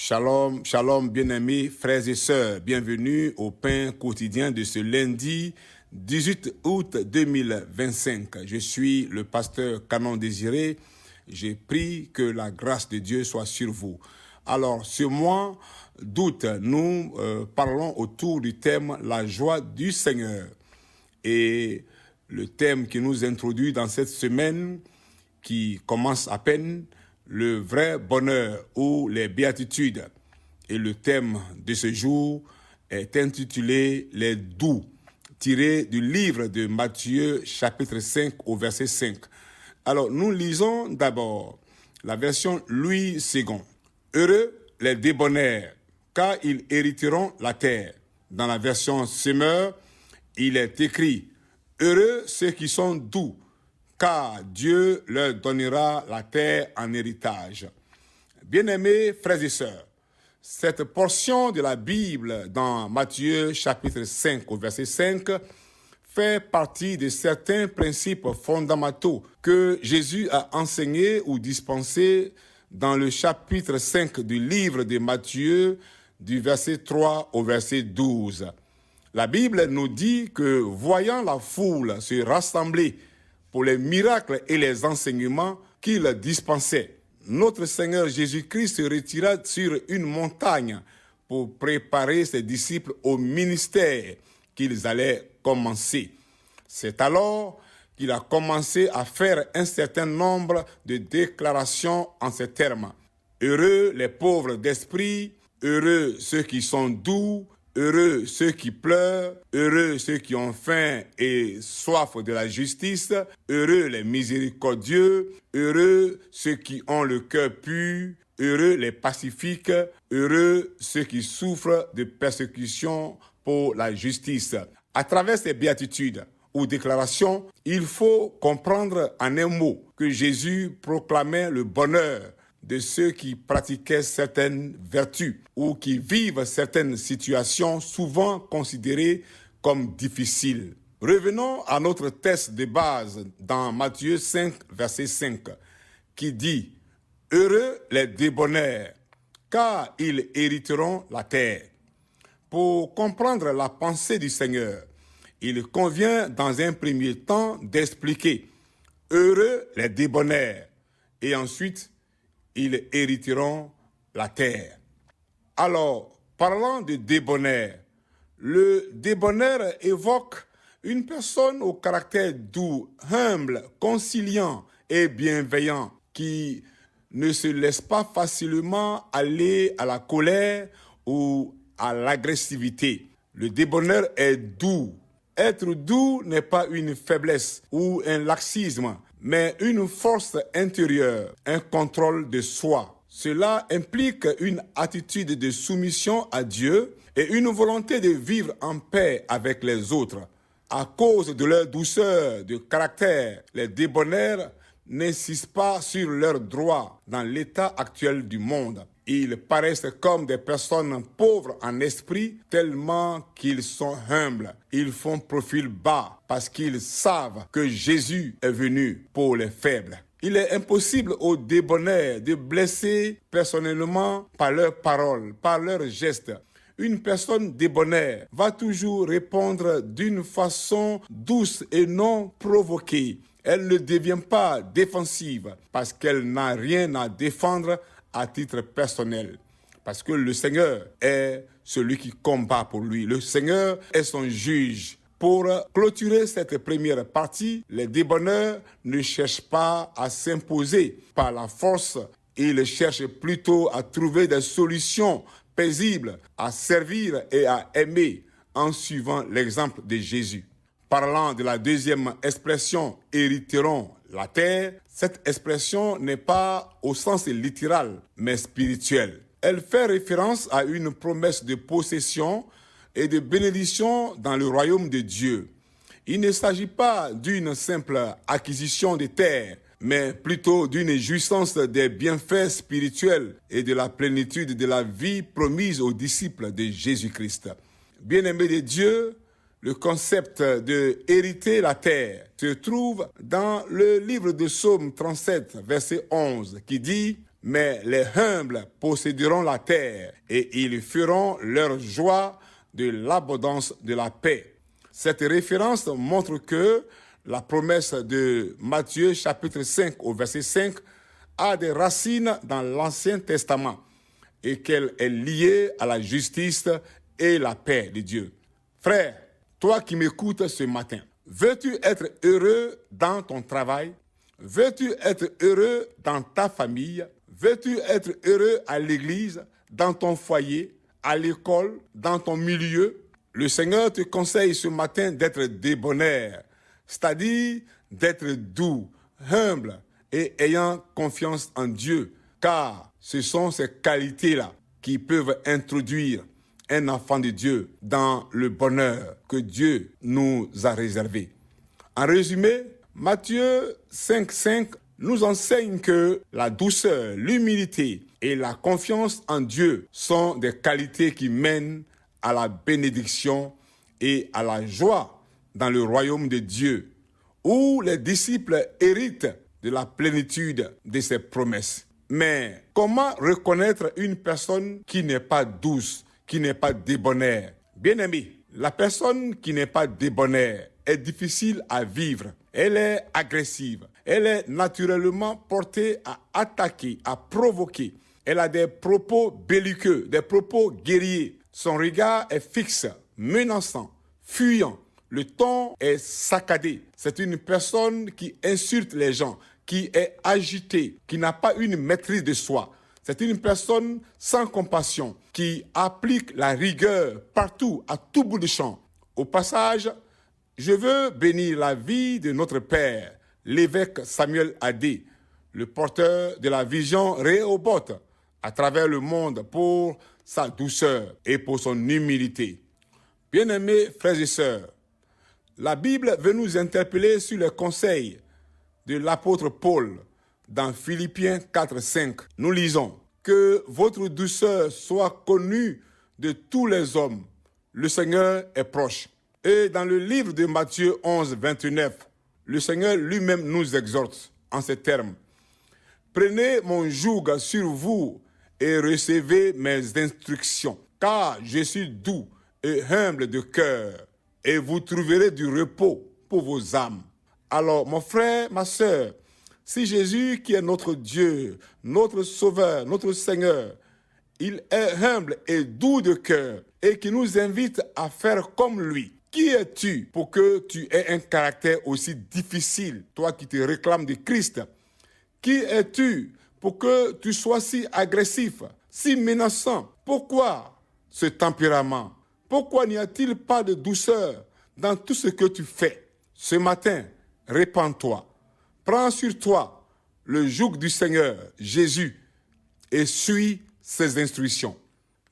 Shalom, shalom, bien-aimés, frères et sœurs. Bienvenue au pain quotidien de ce lundi 18 août 2025. Je suis le pasteur Canon Désiré. J'ai prié que la grâce de Dieu soit sur vous. Alors, ce mois d'août, nous parlons autour du thème « La joie du Seigneur ». Et le thème qui nous introduit dans cette semaine, qui commence à peine, le vrai bonheur ou les béatitudes. Et le thème de ce jour est intitulé « Les doux », tiré du livre de Matthieu, chapitre 5, au verset 5. Alors, nous lisons d'abord la version Louis II. « Heureux les débonnaires, car ils hériteront la terre. » Dans la version Semeur, il est écrit « Heureux ceux qui sont doux, car Dieu leur donnera la terre en héritage. » Bien-aimés frères et sœurs, cette portion de la Bible dans Matthieu chapitre 5 au verset 5 fait partie de certains principes fondamentaux que Jésus a enseignés ou dispensés dans le chapitre 5 du livre de Matthieu du verset 3 au verset 12. La Bible nous dit que voyant la foule se rassembler pour les miracles et les enseignements qu'il dispensait, notre Seigneur Jésus-Christ se retira sur une montagne pour préparer ses disciples au ministère qu'ils allaient commencer. C'est alors qu'il a commencé à faire un certain nombre de déclarations en ces termes. Heureux les pauvres d'esprit, heureux ceux qui sont doux, heureux ceux qui pleurent, heureux ceux qui ont faim et soif de la justice, heureux les miséricordieux, heureux ceux qui ont le cœur pur, heureux les pacifiques, heureux ceux qui souffrent de persécution pour la justice. À travers ces béatitudes ou déclarations, il faut comprendre en un mot que Jésus proclamait le bonheur de ceux qui pratiquaient certaines vertus ou qui vivent certaines situations souvent considérées comme difficiles. Revenons à notre texte de base dans Matthieu 5, verset 5, qui dit « Heureux les débonnaires, car ils hériteront la terre. » Pour comprendre la pensée du Seigneur, il convient dans un premier temps d'expliquer « Heureux les débonnaires » et ensuite ils hériteront la terre. Alors, parlant de débonnaire, le débonnaire évoque une personne au caractère doux, humble, conciliant et bienveillant qui ne se laisse pas facilement aller à la colère ou à l'agressivité. Le débonnaire est doux. Être doux n'est pas une faiblesse ou un laxisme, mais une force intérieure, un contrôle de soi. Cela implique une attitude de soumission à Dieu et une volonté de vivre en paix avec les autres. À cause de leur douceur de caractère, les débonnaires n'insistent pas sur leurs droits dans l'état actuel du monde. Ils paraissent comme des personnes pauvres en esprit tellement qu'ils sont humbles. Ils font profil bas parce qu'ils savent que Jésus est venu pour les faibles. Il est impossible aux débonnaires de blesser personnellement par leurs paroles, par leurs gestes. Une personne débonnaire va toujours répondre d'une façon douce et non provoquée. Elle ne devient pas défensive parce qu'elle n'a rien à défendre à titre personnel. Parce que le Seigneur est celui qui combat pour lui. Le Seigneur est son juge. Pour clôturer cette première partie, les débonnaires ne cherchent pas à s'imposer par la force. Ils cherchent plutôt à trouver des solutions paisibles, à servir et à aimer en suivant l'exemple de Jésus. Parlant de la deuxième expression « hériteront la terre », cette expression n'est pas au sens littéral, mais spirituel. Elle fait référence à une promesse de possession et de bénédiction dans le royaume de Dieu. Il ne s'agit pas d'une simple acquisition de terre, mais plutôt d'une jouissance des bienfaits spirituels et de la plénitude de la vie promise aux disciples de Jésus-Christ. Bien-aimés de Dieu, le concept de hériter la terre se trouve dans le livre de Psaume 37, verset 11, qui dit « mais les humbles posséderont la terre et ils feront leur joie de l'abondance de la paix. Cette référence montre que la promesse de Matthieu chapitre 5 au verset 5 a des racines dans l'Ancien Testament et qu'elle est liée à la justice et la paix de Dieu. Frère, toi qui m'écoutes ce matin, veux-tu être heureux dans ton travail? Veux-tu être heureux dans ta famille? Veux-tu être heureux à l'église, dans ton foyer, à l'école, dans ton milieu? Le Seigneur te conseille ce matin d'être débonnaire, c'est-à-dire d'être doux, humble et ayant confiance en Dieu, car ce sont ces qualités-là qui peuvent introduire un enfant de Dieu dans le bonheur que Dieu nous a réservé. En résumé, Matthieu 5,5 nous enseigne que la douceur, l'humilité et la confiance en Dieu sont des qualités qui mènent à la bénédiction et à la joie dans le royaume de Dieu, où les disciples héritent de la plénitude de ses promesses. Mais comment reconnaître une personne qui n'est pas douce, qui n'est pas débonnaire? Bien-aimé, la personne qui n'est pas débonnaire est difficile à vivre. Elle est agressive. Elle est naturellement portée à attaquer, à provoquer. Elle a des propos belliqueux, des propos guerriers. Son regard est fixe, menaçant, fuyant. Le ton est saccadé. C'est une personne qui insulte les gens, qui est agitée, qui n'a pas une maîtrise de soi. C'est une personne sans compassion, qui applique la rigueur partout, à tout bout de champ. Au passage, je veux bénir la vie de notre Père, l'évêque Samuel Adé, le porteur de la vision Rehoboth à travers le monde pour sa douceur et pour son humilité. Bien-aimés frères et sœurs, la Bible veut nous interpeller sur les conseils de l'apôtre Paul dans Philippiens 4,5. Nous lisons « Que votre douceur soit connue de tous les hommes. Le Seigneur est proche. » Et dans le livre de Matthieu 11,29, le Seigneur lui-même nous exhorte en ces termes. « Prenez mon joug sur vous et recevez mes instructions, car je suis doux et humble de cœur, et vous trouverez du repos pour vos âmes. » Alors, mon frère, ma sœur, si Jésus, qui est notre Dieu, notre Sauveur, notre Seigneur, il est humble et doux de cœur et qui nous invite à faire comme lui. Qui es-tu pour que tu aies un caractère aussi difficile, toi qui te réclames de Christ? Qui es-tu pour que tu sois si agressif, si menaçant? Pourquoi ce tempérament? Pourquoi n'y a-t-il pas de douceur dans tout ce que tu fais? Ce matin, répands-toi. Prends sur toi le joug du Seigneur, Jésus, et suis ses instructions.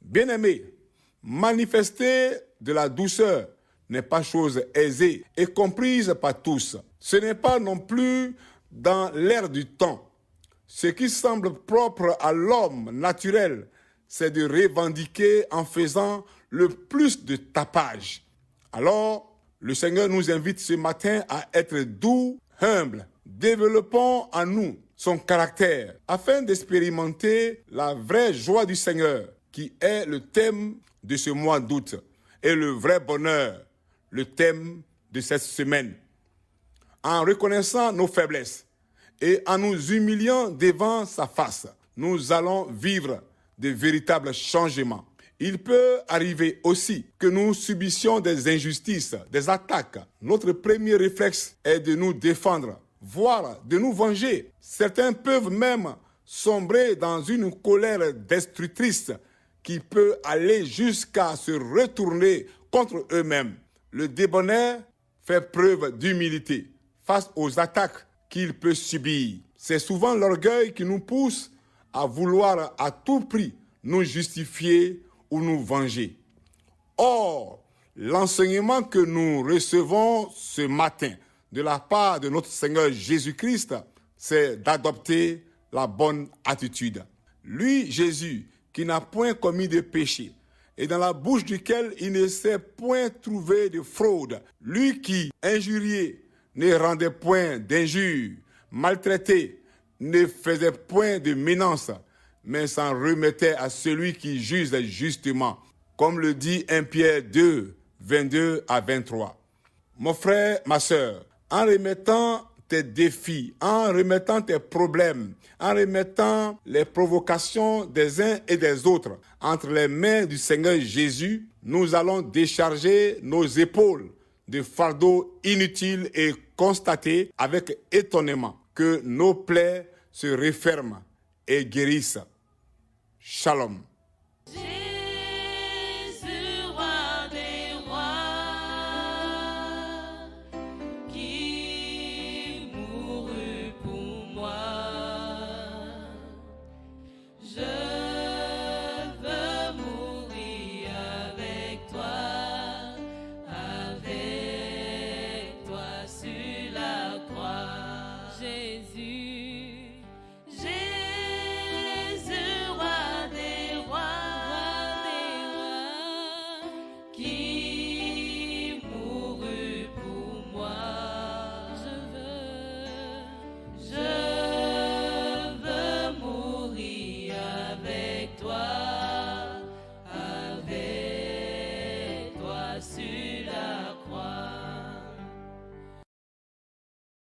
Bien-aimé, manifester de la douceur n'est pas chose aisée et comprise par tous. Ce n'est pas non plus dans l'air du temps. Ce qui semble propre à l'homme naturel, c'est de revendiquer en faisant le plus de tapage. Alors, le Seigneur nous invite ce matin à être doux, humble. Développons en nous son caractère afin d'expérimenter la vraie joie du Seigneur qui est le thème de ce mois d'août et le vrai bonheur, le thème de cette semaine. En reconnaissant nos faiblesses et en nous humiliant devant sa face, nous allons vivre de véritables changements. Il peut arriver aussi que nous subissions des injustices, des attaques. Notre premier réflexe est de nous défendre, voire de nous venger. Certains peuvent même sombrer dans une colère destructrice qui peut aller jusqu'à se retourner contre eux-mêmes. Le débonnaire fait preuve d'humilité face aux attaques qu'il peut subir. C'est souvent l'orgueil qui nous pousse à vouloir à tout prix nous justifier ou nous venger. Or, l'enseignement que nous recevons ce matin de la part de notre Seigneur Jésus-Christ, c'est d'adopter la bonne attitude. Lui, Jésus, qui n'a point commis de péché, et dans la bouche duquel il ne s'est point trouvé de fraude. Lui qui, injurié, ne rendait point d'injures, maltraité, ne faisait point de ménance, mais s'en remettait à celui qui juge justement, comme le dit 1 Pierre 2, 22 à 23. Mon frère, ma sœur, en remettant tes défis, en remettant tes problèmes, en remettant les provocations des uns et des autres entre les mains du Seigneur Jésus, nous allons décharger nos épaules de fardeaux inutiles et constater avec étonnement que nos plaies se referment et guérissent. Shalom.